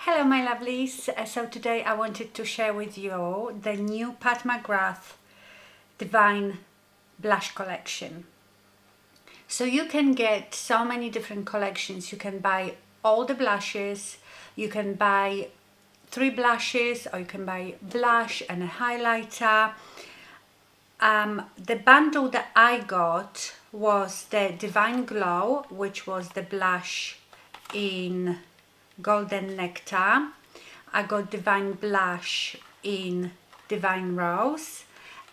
Hello my lovelies, so today I wanted to share with you the new Pat McGrath Divine Blush Collection. So you can get so many different collections. You can buy all the blushes, you can buy 3 blushes, or you can buy blush and a highlighter. The bundle that I got was the Divine Glow, which was the blush in Golden Nectar. I got Divine Blush in Divine Rose,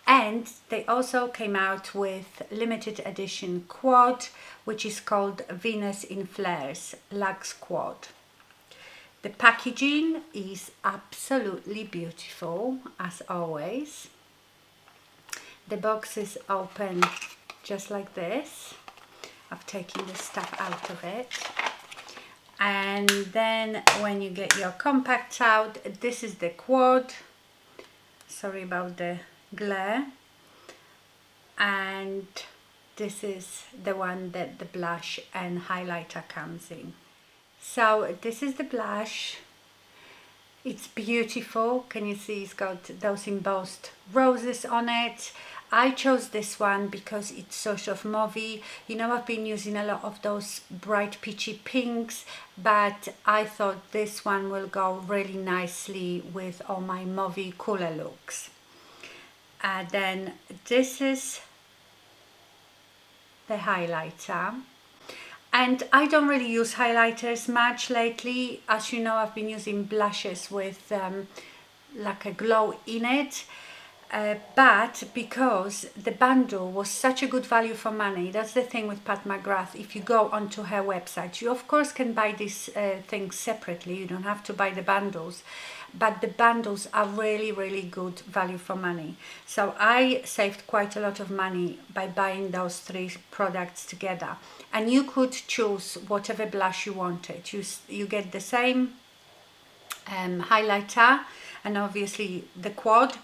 and they also came out with limited edition quad, which is called Venus in Fleurs Luxe Quad. The packaging is absolutely beautiful as always. The box is open just like this. I've taken the stuff out of it. And then when you get your compacts out, this is the quad. Sorry about the glare. And this is the one that the blush and highlighter comes in. So this is the blush. It's beautiful. Can you see it's got those embossed roses on it? I chose this one because it's sort of mauvey. You know, I've been using a lot of those bright peachy pinks, but I thought this one will go really nicely with all my mauvey cooler looks. And then this is the highlighter. And I don't really use highlighters much lately. As you know, I've been using blushes with like a glow in it. But because the bundle was such a good value for money, that's the thing with Pat McGrath. If you go onto her website, you of course can buy these things separately. You don't have to buy the bundles, but the bundles are really good value for money. So I saved quite a lot of money by buying those 3 products together. And you could choose whatever blush you wanted. You get the same highlighter and obviously the quad,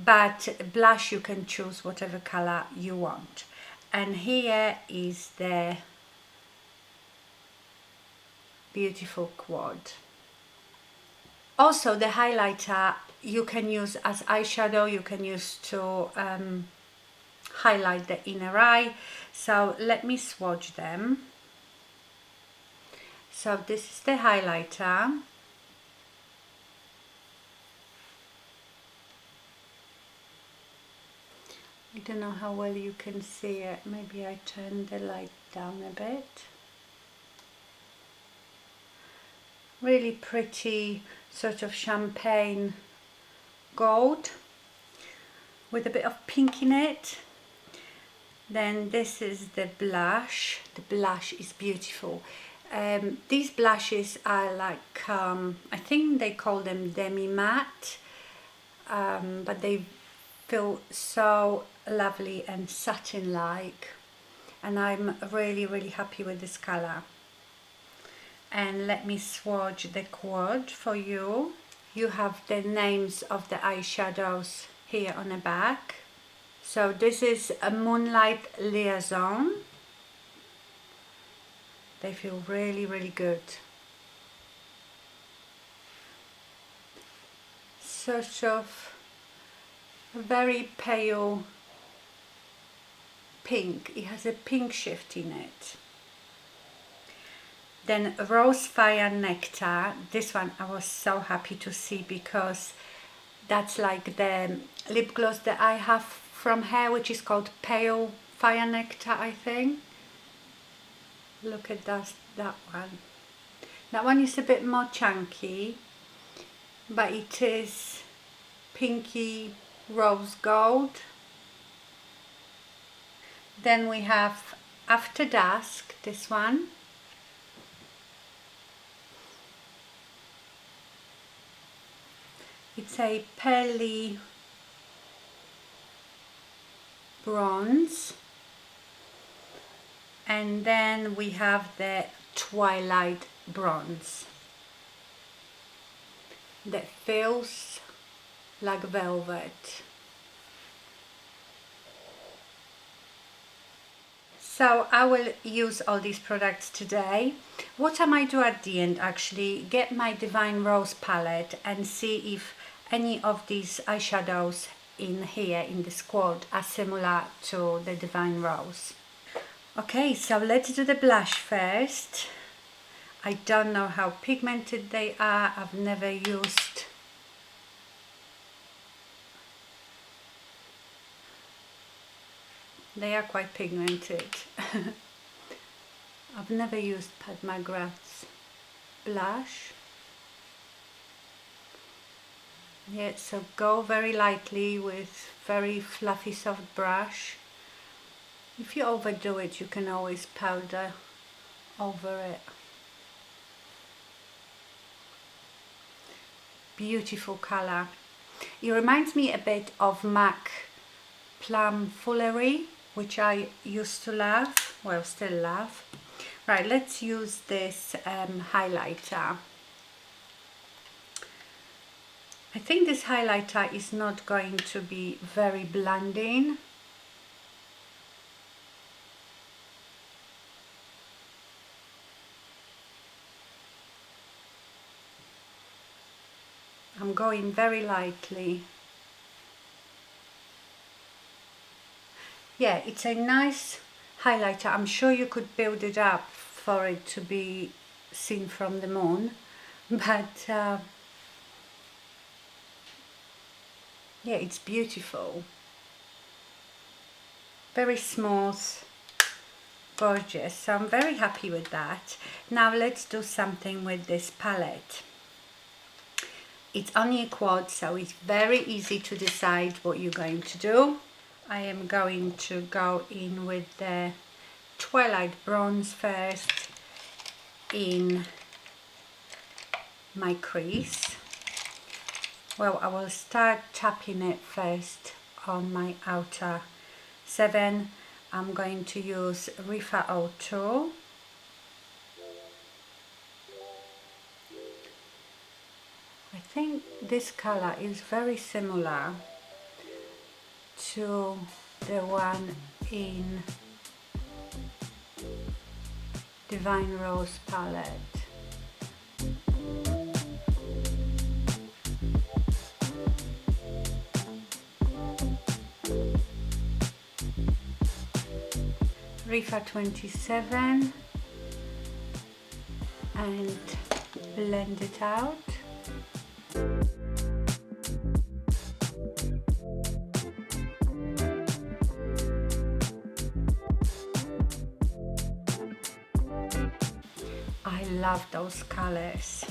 but blush you can choose whatever color you want. And here is the beautiful quad. Also the highlighter you can use as eyeshadow, you can use to highlight the inner eye. So let me swatch them. So this is the highlighter. I don't know how well you can see it. Maybe I turn the light down a bit. Really pretty sort of champagne gold with a bit of pink in it. Then this is the blush. The blush is beautiful. These blushes are like, I think they call them Demi matte, but they feel so lovely and satin like, and I'm really happy with this color. And let me swatch the quad for you. You have the names of the eyeshadows here on the back. So this is a Moonlight Liaison. They feel really good. Sort of very pale pink. It has a pink shift in it. Then Rose Fire Nectar. This one I was so happy to see because that's like the lip gloss that I have from her, which is called Pale Fire Nectar, I think. Look at that one. That one is a bit more chunky, but it is pinky rose gold. Then we have After Dusk, this one. It's a pearly bronze. And then we have the Twilight Bronze that feels like velvet. So I will use all these products today. What I might do at the end, actually, get my Divine Rose palette and see if any of these eyeshadows in here in this quad are similar to the Divine Rose. Okay, so let's do the blush first. I don't know how pigmented they are. I've never used they are quite pigmented. I've never used Mcgrath's blush. Yeah, so go very lightly with very fluffy soft brush. If you overdo it, you can always powder over it. Beautiful colour. It reminds me a bit of MAC Plum Foolery, which I used to love, well, still love. Right, let's use this highlighter. I think this highlighter is not going to be very blending. I'm going very lightly. Yeah, it's a nice highlighter. I'm sure you could build it up for it to be seen from the moon, but yeah, it's beautiful. Very smooth, gorgeous. So I'm very happy with that. Now let's do something with this palette. It's only a quad, so it's very easy to decide what you're going to do. I am going to go in with the Twilight Bronze first in my crease. Well, I will start tapping it first on my outer 7. I'm going to use Rifa 02. I think this color is very similar to the one in Divine Rose palette. Rifa 27 and blend it out. I love those colors.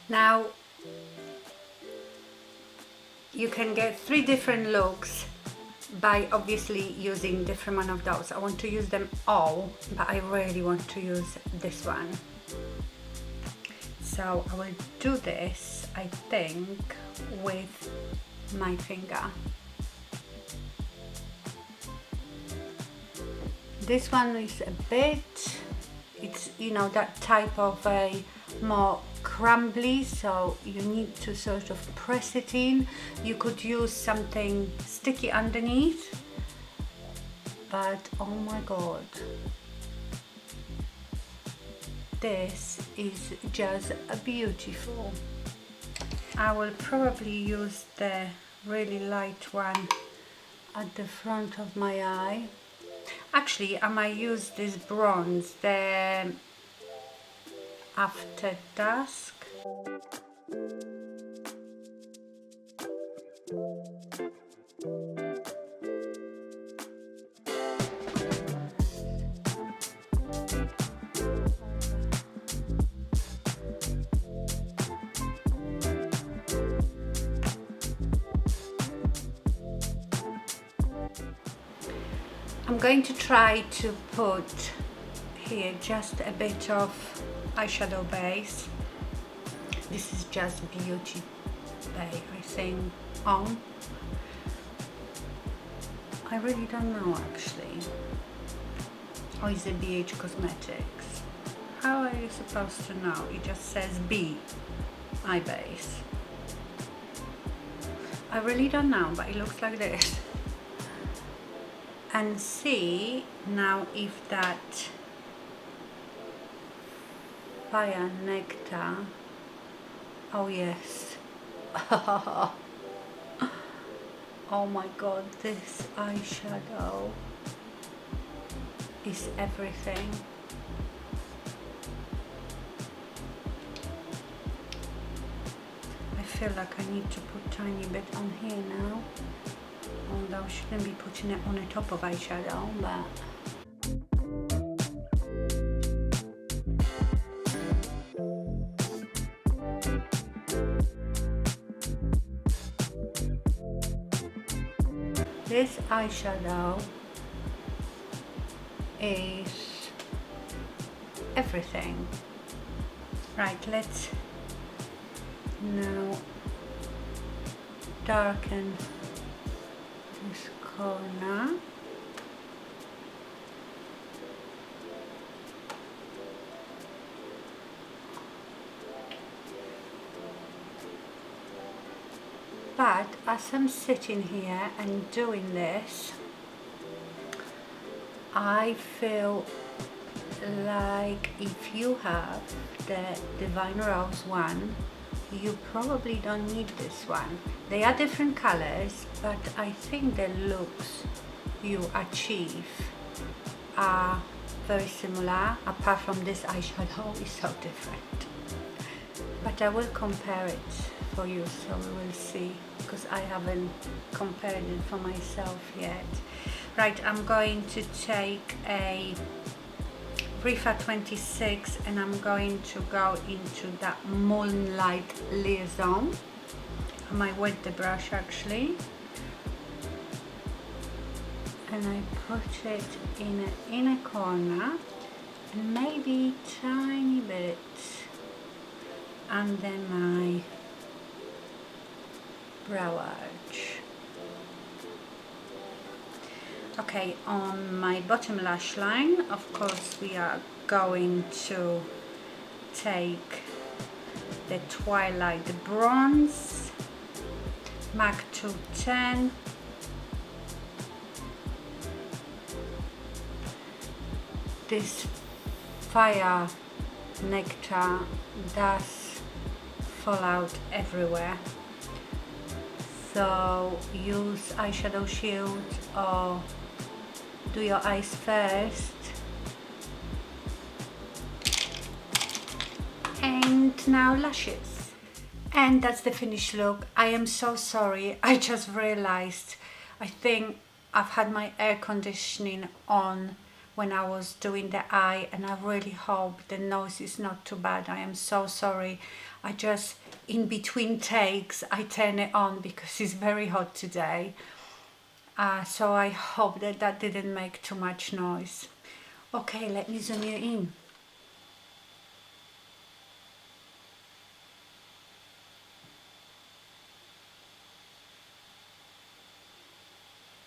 Now you can get 3 different looks by obviously using different one of those. I want to use them all, but I really want to use this one. So I will do this, I think, with my finger. This one is a bit, it's, you know, that type of a more crumbly, so you need to sort of press it in. You could use something sticky underneath, but oh my god, this is just beautiful. I will probably use the really light one at the front of my eye. Actually, I might use this bronze, the After Dusk. I'm going to try to put here just a bit of eyeshadow base. This is just Bay, I think, on. I really don't know actually. Or is it BH Cosmetics? How are you supposed to know? It just says B, eye base. I really don't know, but it looks like this. And see now if that Fire Nectar, oh yes. Oh my god, this eyeshadow is everything. I feel like I need to put tiny bit on here now, although I shouldn't be putting it on the top of eyeshadow, but this eyeshadow is everything. Right, let's now darken this corner. But as I'm sitting here and doing this, I feel like if you have the Divine Rose one, you probably don't need this one. They are different colors, but I think the looks you achieve are very similar, apart from this eyeshadow is so different. But I will compare it for you, so we will see, because I haven't compared it for myself yet. Right, I'm going to take a Rifa 26 and I'm going to go into that Moonlight Liaison. I might wet the brush actually. And I put it in an inner corner and maybe tiny bit under my brow arch. Okay, on my bottom lash line, of course, we are going to take the Twilight Bronze, MAC 210, this Fire Nectar does fall out everywhere, so use eyeshadow shield or do your eyes first. And now lashes. And that's the finished look. I am so sorry, I just realized, I think I've had my air conditioning on when I was doing the eye, and I really hope the noise is not too bad. I am so sorry. I just, in between takes, I turn it on because it's very hot today. So I hope that that didn't make too much noise. Okay, let me zoom you in.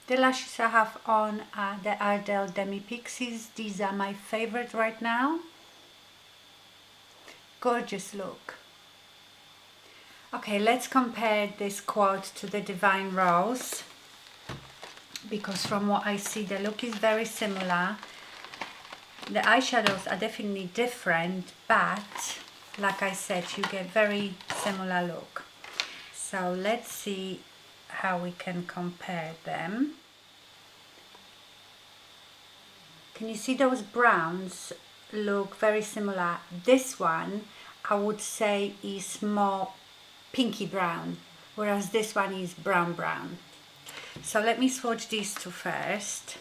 The lashes I have on are the IRRESISTIBLE Demi Pixies. These are my favorite right now. Gorgeous look. Okay, let's compare this quad to the Divine Rose, because from what I see the look is very similar. The eyeshadows are definitely different, but like I said, you get very similar look. So let's see how we can compare them. Can you see those browns look very similar? This one I would say is more pinky brown, whereas this one is brown brown. So let me swatch these two first.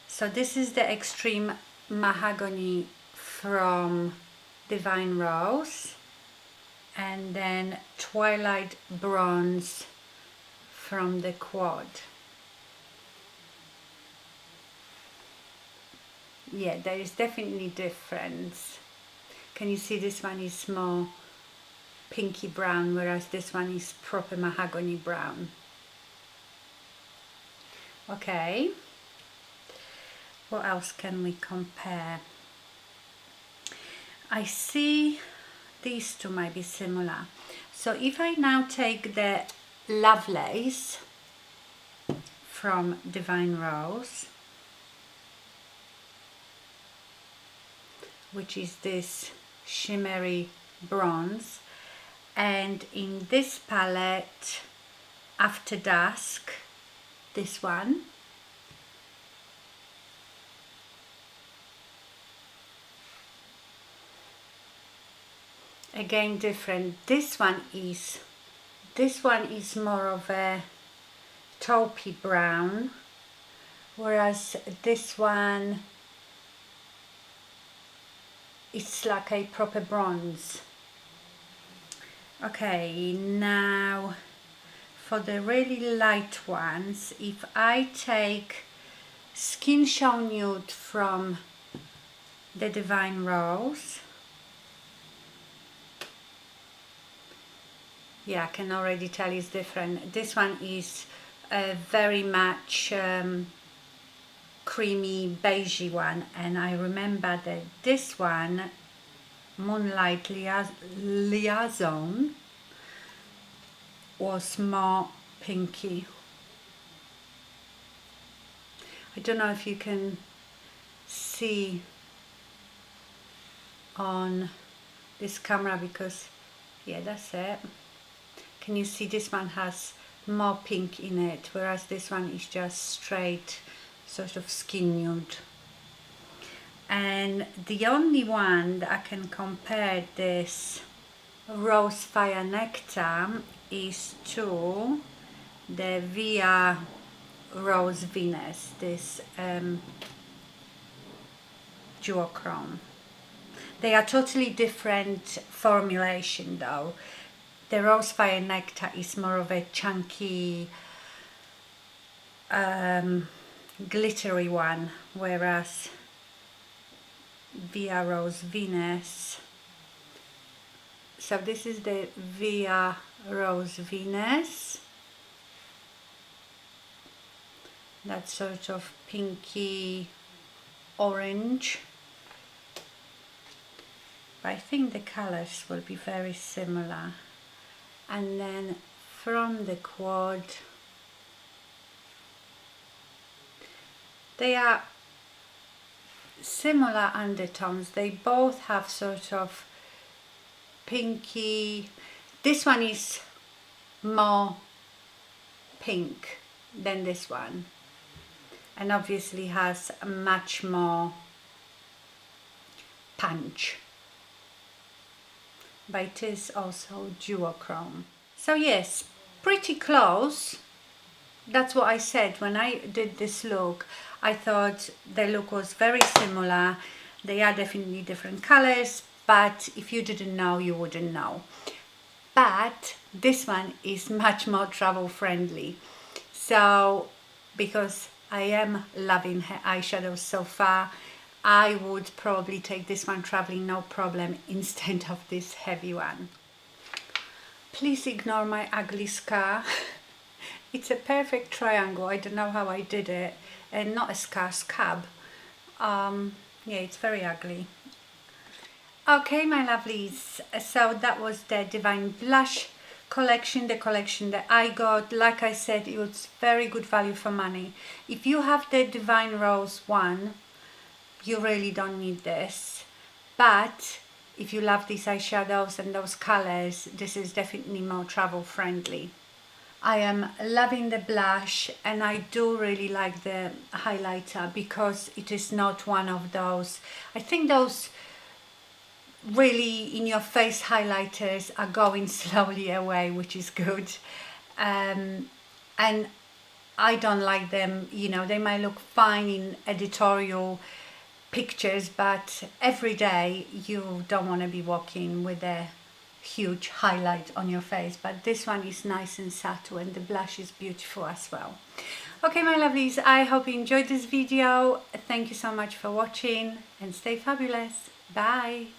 So this is the Extreme Mahogany from Divine Rose, and then Twilight Bronze from the Quad. Yeah, there is definitely difference. Can you see this one is more pinky brown, whereas this one is proper mahogany brown. Okay, what else can we compare? I see these two might be similar. So if I now take the Lovelace from Divine Rose, which is this shimmery bronze, and in this palette After Dusk, this one, again different. This one is more of a taupey brown, whereas this one it's like a proper bronze. Okay, now for the really light ones, if I take Skin Show Nude from the Divine Rose, yeah, I can already tell it's different. This one is a very much creamy beigey one, and I remember that this one, Moonlight Liaison, was more pinky. I don't know if you can see on this camera, because yeah, that's it. Can you see this one has more pink in it, whereas this one is just straight sort of skin nude. And the only one that I can compare this Rose Fire Nectar is to the Via Rose Venus, this duochrome. They are totally different formulation though. The Rose Fire Nectar is more of a chunky, glittery one, whereas Via Rose Venus, so this is the Via Rose Venus, that sort of pinky orange, but I think the colors will be very similar. And then from the Quad, they are similar undertones. They both have sort of pinky. This one is more pink than this one, and obviously has much more punch, but it is also duochrome. So yes, pretty close. That's what I said when I did this look. I thought the look was very similar. They are definitely different colors, but if you didn't know, you wouldn't know. But this one is much more travel friendly. So because I am loving her eyeshadows so far, I would probably take this one traveling no problem instead of this heavy one. Please ignore my ugly scar. It's a perfect triangle. I don't know how I did it, and not a scar, scab. Yeah, it's very ugly. Okay, my lovelies, so that was the Divine Blush collection, the collection that I got. Like I said, it was very good value for money. If you have the Divine Rose one, you really don't need this, but if you love these eyeshadows and those colors, this is definitely more travel friendly. I am loving the blush, and I do really like the highlighter because it is not one of those, I think those really in your face highlighters are going slowly away, which is good. And I don't like them, you know, they might look fine in editorial pictures, but every day you don't want to be walking with a huge highlight on your face. But this one is nice and subtle, and the blush is beautiful as well. Okay, my lovelies, I hope you enjoyed this video. Thank you so much for watching, and stay fabulous. Bye.